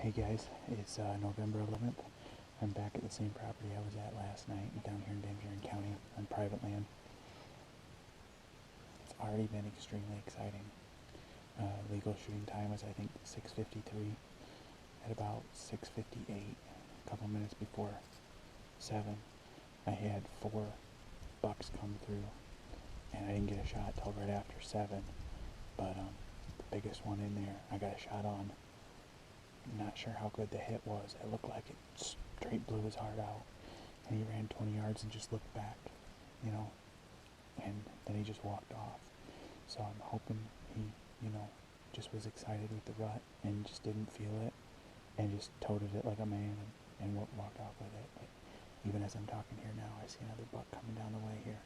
Hey guys, it's November 11th. I'm back at the same property I was at last night down here in Van Buren County on private land. It's already been extremely exciting. Legal shooting time was I think 6:53. At about 6:58, a couple minutes before 7, I had 4 bucks come through, and I didn't get a shot till right after 7. But the biggest one in there, I got a shot on. Not sure how good the hit was. It looked like it straight blew his heart out, and he ran 20 yards and just looked back, and then he just walked off. So I'm hoping he, just was excited with the rut and just didn't feel it and just toted it like a man and walked off with it. But even as I'm talking here now, I see another buck coming down the way here.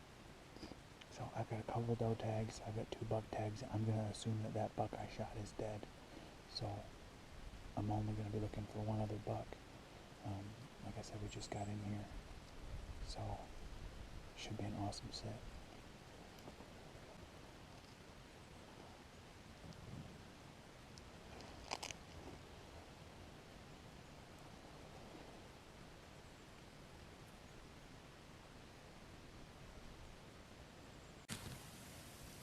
So I've got a couple of doe tags. I've got 2 buck tags. I'm going to assume that buck I shot is dead. So I'm only going to be looking for one other buck. Like I said, we just got in here, so should be an awesome set.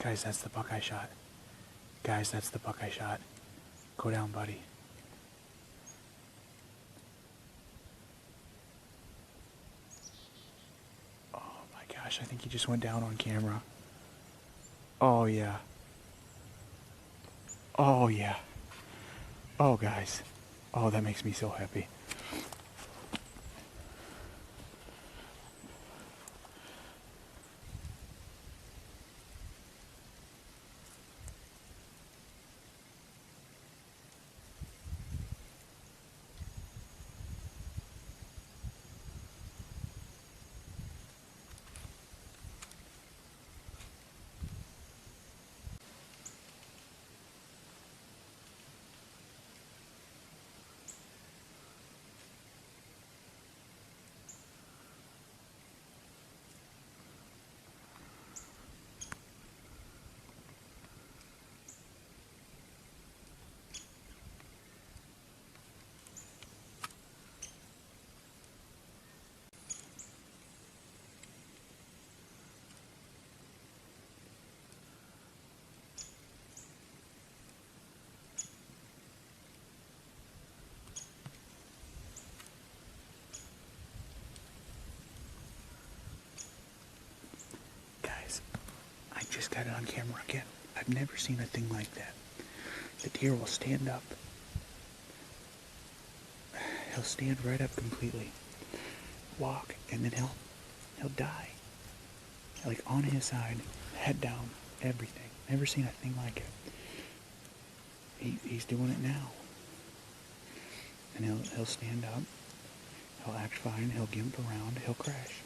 Guys, that's the buck I shot. Guys, that's the buck I shot. Go down, buddy. Gosh, I think he just went down on camera. Oh yeah. Oh yeah. Oh guys. Oh, that makes me so happy. I just got it on camera again. I've never seen a thing like that. The deer will stand up. He'll stand right up completely, walk, and then he'll die. Like on his side, head down, everything. Never seen a thing like it. He's doing it now. And he'll stand up, he'll act fine, he'll gimp around, he'll crash.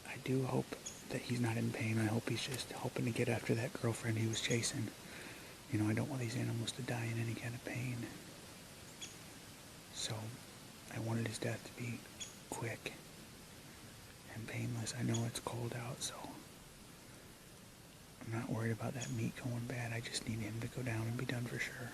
I do hope that he's not in pain. I hope he's just hoping to get after that girlfriend he was chasing. I don't want these animals to die in any kind of pain. So, I wanted his death to be quick and painless. I know it's cold out, so I'm not worried about that meat going bad. I just need him to go down and be done for sure.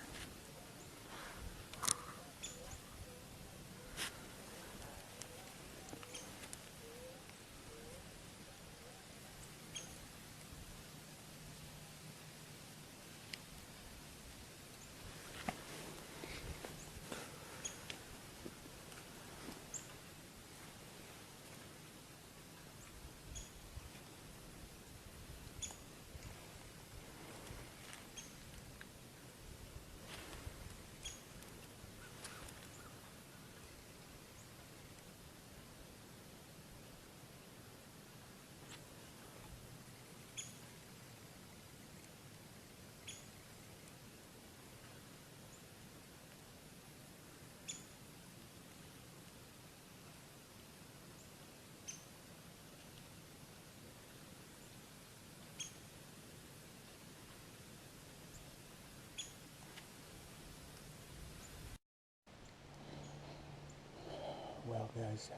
Well, guys,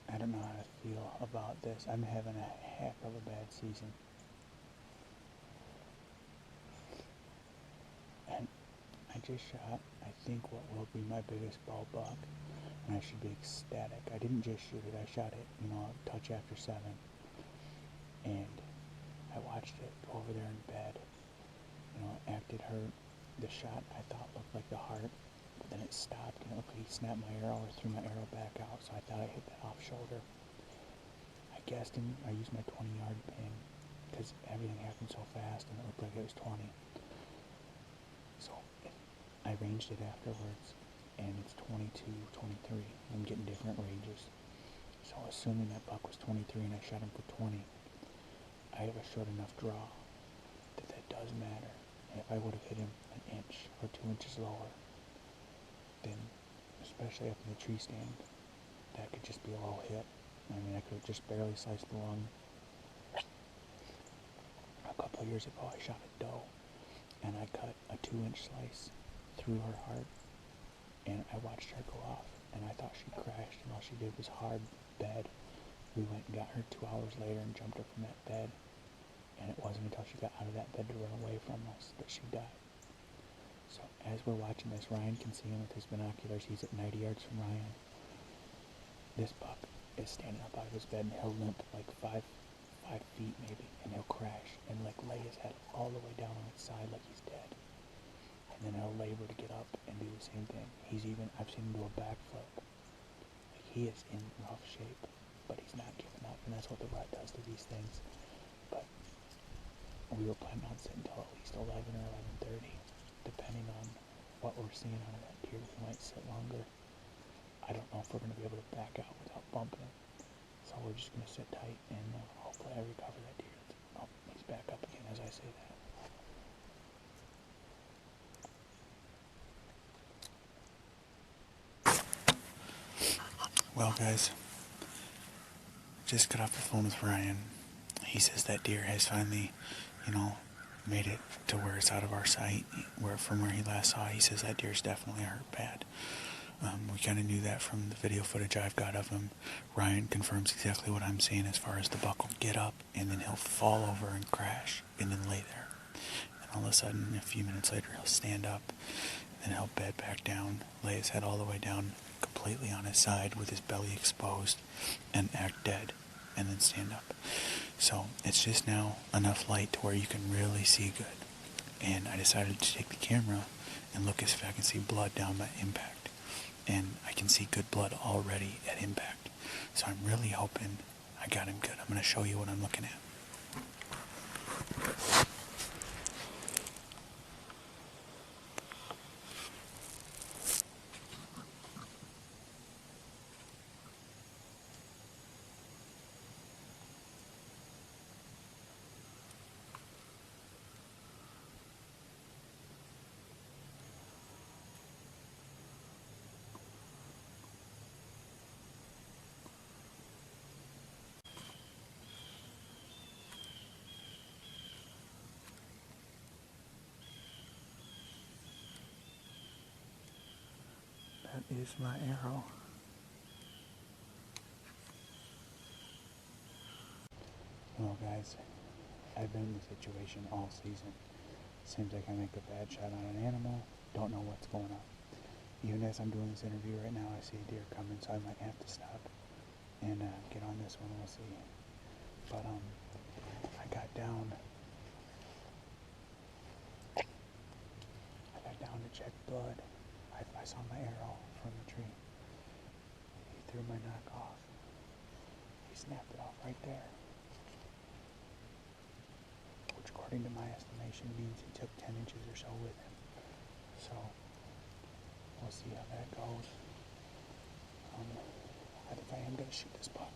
I don't know how to feel about this. I'm having a heck of a bad season. just shot, I think, what will be my biggest bow buck, and I should be ecstatic. I didn't just shoot it, I shot it, a touch after 7, and I watched it go over there in bed. Acted hurt. The shot I thought looked like the heart, but then it stopped, and it looked like he snapped my arrow or threw my arrow back out, so I thought I hit that off shoulder. I guessed him. I used my 20-yard pin, because everything happened so fast, and it looked like it was 20. So I ranged it afterwards, and it's 22, 23. I'm getting different ranges. So assuming that buck was 23 and I shot him for 20, I have a short enough draw that does matter. And if I would have hit him an inch or 2 inches lower, then, especially up in the tree stand, that could just be a low hit. I mean, I could have just barely sliced the lung. A couple of years ago, I shot a doe, and I cut a 2-inch slice through her heart, and I watched her go off, and I thought she crashed, and all she did was hard bed. We went and got her 2 hours later and jumped her from that bed, and it wasn't until she got out of that bed to run away from us that she died. So as we're watching this, Ryan can see him with his binoculars. He's at 90 yards from Ryan. This buck is standing up out of his bed, and he'll limp like 5 feet maybe, and he'll crash and like lay his head all the way down on its side like he's dead. And then he'll labor to get up and do the same thing. I've seen him do a backflip. Like, he is in rough shape, but he's not giving up, and that's what the rut does to these things. But we were planning on sitting until at least 11 or 11:30, depending on what we're seeing out of that deer. We might sit longer. I don't know if we're going to be able to back out without bumping him. So we're just going to sit tight, and hopefully I recover that deer. Oh, he's back up again as I say that. Well, guys, just got off the phone with Ryan. He says that deer has finally, made it to where it's out of our sight. From where he last saw, he says that deer's definitely hurt bad. We kind of knew that from the video footage I've got of him. Ryan confirms exactly what I'm saying as far as the buck will get up, and then he'll fall over and crash, and then lay there. And all of a sudden, a few minutes later, he'll stand up, and then he'll bed back down, lay his head all the way down, completely on his side with his belly exposed, and act dead, and then stand up. So it's just now enough light to where you can really see good. And I decided to take the camera and look as if I can see blood down by impact. And I can see good blood already at impact. So I'm really hoping I got him good. I'm going to show you what I'm looking at. That is my arrow. Well, guys, I've been in this situation all season. Seems like I make a bad shot on an animal, don't know what's going on. Even as I'm doing this interview right now, I see a deer coming, so I might have to stop and get on this one. We'll see. But I got down to check blood. I saw my arrow from the tree. He threw my knock off. He snapped it off right there, which according to my estimation means he took 10 inches or so with him. So we'll see how that goes. I think I am going to shoot this buck.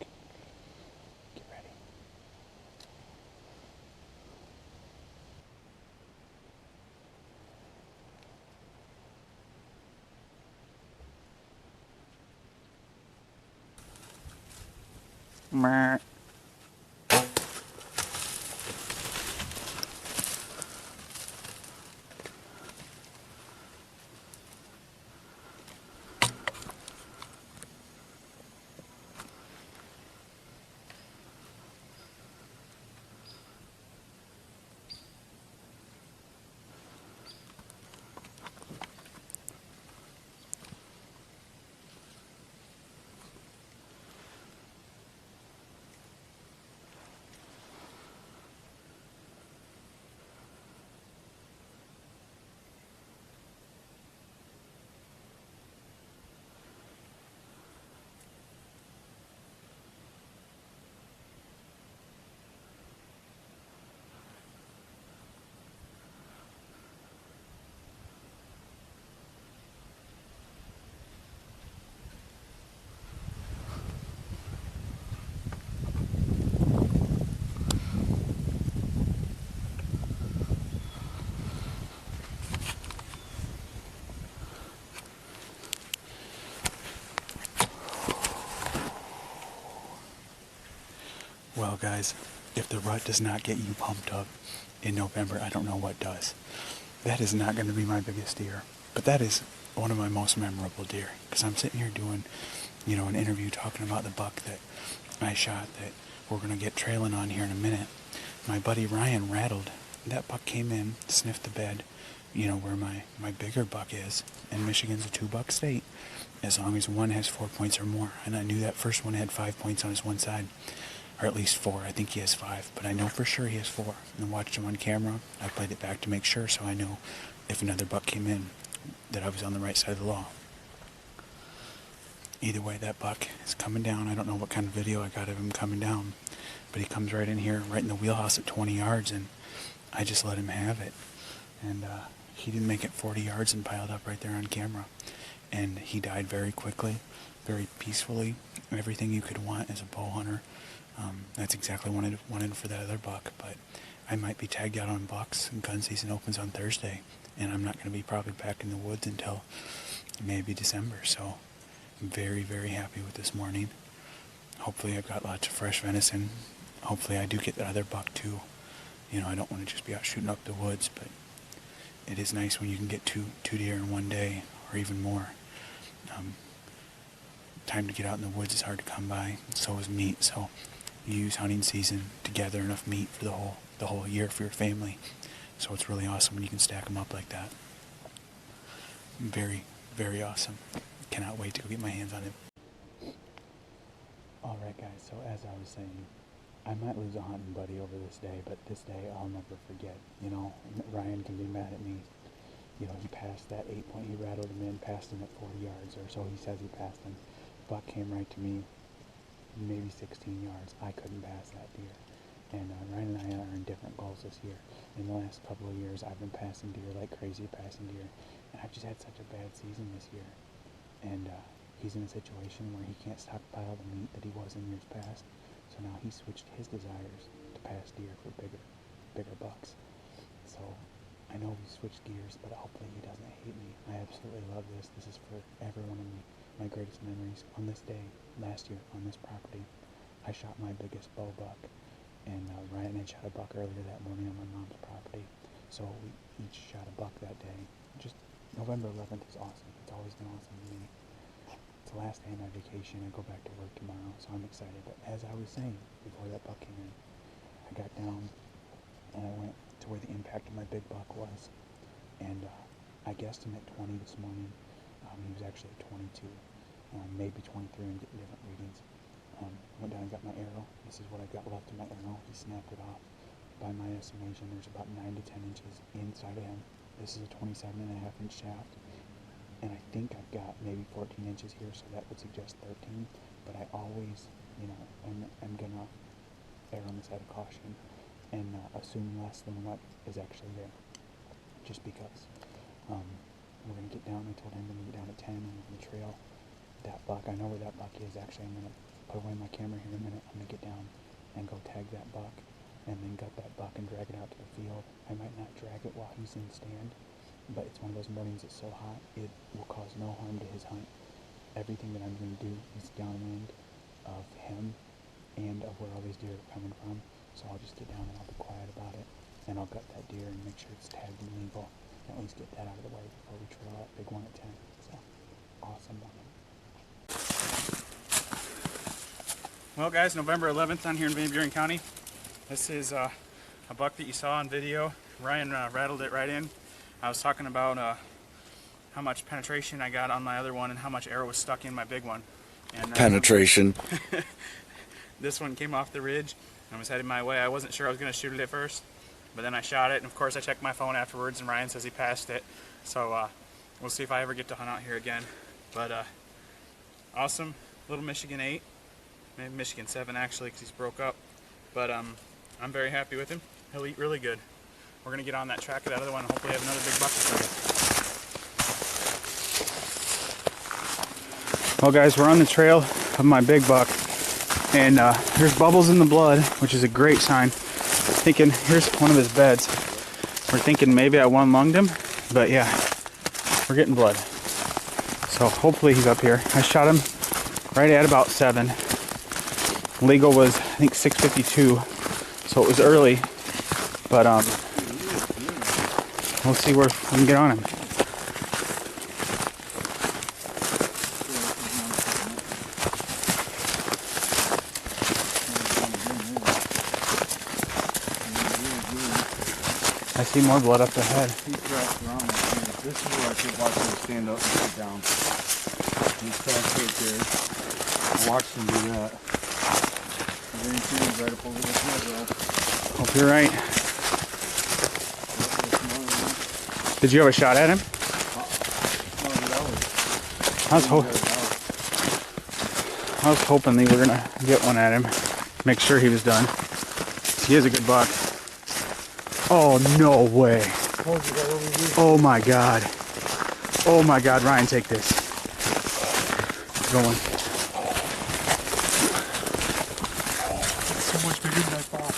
Get ready. Meh. guys, if the rut does not get you pumped up in November, I don't know what does. That is not going to be my biggest deer, but that is one of my most memorable deer, because I'm sitting here doing, you know, an interview talking about the buck that I shot that we're going to get trailing on here in a minute. My buddy Ryan rattled. That buck came in, sniffed the bed, you know, where my bigger buck is, and Michigan's a 2-buck state, as long as one has 4 points or more. And I knew that first one had 5 points on his one side, or at least 4. I think he has 5, but I know for sure he has 4. And watched him on camera. I played it back to make sure, so I know if another buck came in that I was on the right side of the law. Either way, that buck is coming down. I don't know what kind of video I got of him coming down, but he comes right in here, right in the wheelhouse at 20 yards, and I just let him have it. And he didn't make it 40 yards and piled up right there on camera. And he died very quickly, very peacefully. Everything you could want as a bow hunter. That's exactly what I wanted for that other buck, but I might be tagged out on bucks, and gun season opens on Thursday, and I'm not going to be probably back in the woods until maybe December. So I'm very, very happy with this morning. Hopefully I've got lots of fresh venison. Hopefully I do get that other buck too. You know, I don't want to just be out shooting up the woods, but it is nice when you can get two deer in one day, or even more. Time to get out in the woods is hard to come by. So is meat. So you use hunting season to gather enough meat for the whole year for your family. So it's really awesome when you can stack them up like that. Very, very awesome. Cannot wait to go get my hands on it. Alright guys, so as I was saying, I might lose a hunting buddy over this day, but this day I'll never forget. You know, Ryan can be mad at me. You know, he passed that 8-point, he rattled him in, passed him at 40 yards, or so he says he passed him. Buck came right to me, maybe 16 yards. I couldn't pass that deer. And Ryan and I are in different goals this year. In the last couple of years, I've been passing deer like crazy, passing deer. And I've just had such a bad season this year. And he's in a situation where he can't stockpile the meat that he was in years past. So now he switched his desires to pass deer for bigger bucks. So I know we switched gears, but hopefully he doesn't hate me. I absolutely love this. This is for every one of my greatest memories. On this day, last year, on this property, I shot my biggest bow buck. And Ryan had shot a buck earlier that morning on my mom's property. So we each shot a buck that day. Just November 11th is awesome. It's always been awesome to me. It's the last day of my vacation. I go back to work tomorrow, so I'm excited. But as I was saying, before that buck came in, I got down and I went to where the impact of my big buck was. And I guessed him at 20 this morning. He was actually at 22, maybe 23. I'm getting different readings. Went down and got my arrow. This is what I've got left of my arrow. He snapped it off. By my estimation, there's about 9 to 10 inches inside of him. This is a 27.5-inch shaft. And I think I've got maybe 14 inches here, so that would suggest 13. But I always, you know, I'm gonna err on the side of caution and assume less than what is actually there. Just because. We're gonna get down. I told him I'm gonna get down at 10 on the trail. That buck, I know where that buck is. Actually, I'm gonna put away my camera here in a minute. I'm gonna get down and go tag that buck, and then gut that buck and drag it out to the field. I might not drag it while he's in stand, but it's one of those mornings that's so hot it will cause no harm to his hunt. Everything that I'm going to do is downwind of him and of where all these deer are coming from. So I'll just get down and I'll be quiet about it, and I'll gut that deer and make sure it's tagged and legal, and at least get that out of the way before we trail that big one at 10. So awesome morning. Well guys, November 11th down here in Van Buren County. This is a buck that you saw on video. Ryan rattled it right in. I was talking about how much penetration I got on my other one and how much arrow was stuck in my big one. And, penetration. This one came off the ridge and was heading my way. I wasn't sure I was going to shoot it at first, but then I shot it, and of course I checked my phone afterwards and Ryan says he passed it. So we'll see if I ever get to hunt out here again. But awesome little Michigan 8. Maybe Michigan 7 actually, because he's broke up. But I'm very happy with him. He'll eat really good. We're going to get on that track of that other one and hopefully have another big buck for you. Well guys, we're on the trail of my big buck. And there's bubbles in the blood, which is a great sign. Thinking, here's one of his beds. We're thinking maybe I one-lunged him. But yeah, we're getting blood. So hopefully he's up here. I shot him right at about 7. Legal was think 6:52, so it was early, but we'll see where we can get on him. I see more blood up the head. This is where I could watch him stand up and sit down. He's trapped right there. I watched him do that. Then he's right up over the head, bro. Hope you're right. Did you have a shot at him? I was hoping they were gonna get one at him. Make sure he was done. He is a good buck. Oh, no way. Oh my God. Oh my God, Ryan, take this. Going. So much bigger than I thought.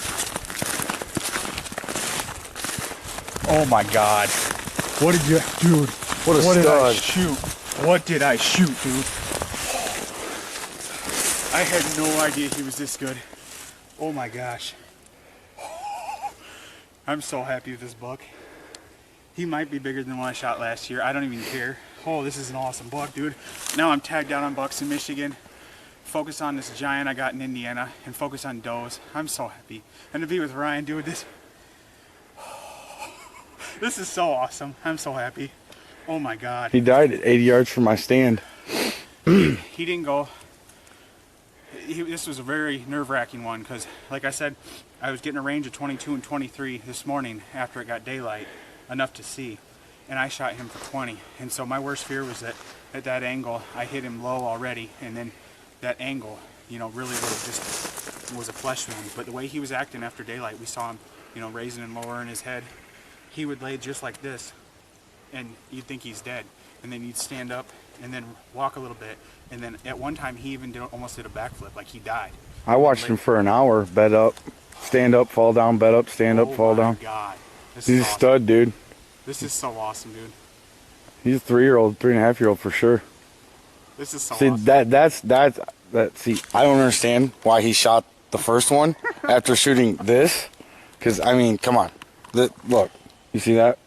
Oh my God. What did you, dude? What What did I stud. shoot? What did I shoot, dude? I had no idea he was this good. Oh my gosh. I'm so happy with this buck. He might be bigger than the one I shot last year. I don't even care. Oh, this is an awesome buck, dude. Now I'm tagged out on bucks in Michigan. Focus on this giant I got in Indiana and focus on does. I'm so happy. And to be with Ryan, dude, this is so awesome. I'm so happy. Oh my God. He died at 80 yards from my stand. He didn't go. This was a very nerve-wracking one because, like I said, I was getting a range of 22 and 23 this morning after it got daylight, enough to see, and I shot him for 20. And so my worst fear was that at that angle, I hit him low already, and then that angle, you know, really just was a flesh wound. But the way he was acting after daylight, we saw him, you know, raising and lowering his head. He would lay just like this, and you'd think he's dead. And then you'd stand up and then walk a little bit. And then at one time, he even almost did a backflip, like he died. I watched him for an hour, bed up, stand up, fall down, bed up, stand up, fall down. Oh my God. He's a stud, dude. This is so awesome, dude. He's a 3-year-old, 3.5-year-old for sure. This is so See, awesome. See, I don't understand why he shot the first one after shooting this. Because, I mean, come on. Look, you see that?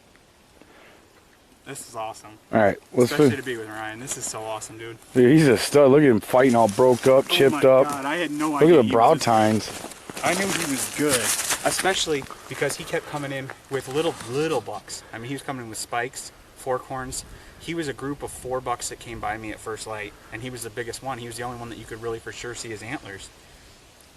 This is awesome. All right, let's Especially to be with Ryan. This is so awesome, dude. Dude, he's a stud. Look at him fighting all broke up, chipped Oh my up. God, I had no idea. Look at the he brow was this tines. good. I knew he was good, especially because he kept coming in with little bucks. I mean, he was coming in with spikes, forkhorns. He was a group of 4 bucks that came by me at first light, and he was the biggest one. He was the only one that you could really for sure see his antlers.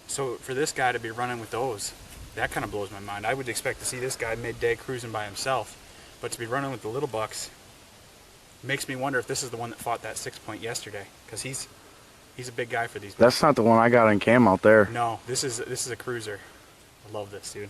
So for this guy to be running with those, that kind of blows my mind. I would expect to see this guy midday cruising by himself, but to be running with the little bucks makes me wonder if this is the one that fought that 6-point yesterday, because he's a big guy for these bucks. That's not the one I got on cam out there. No, this is a cruiser. I love this, dude.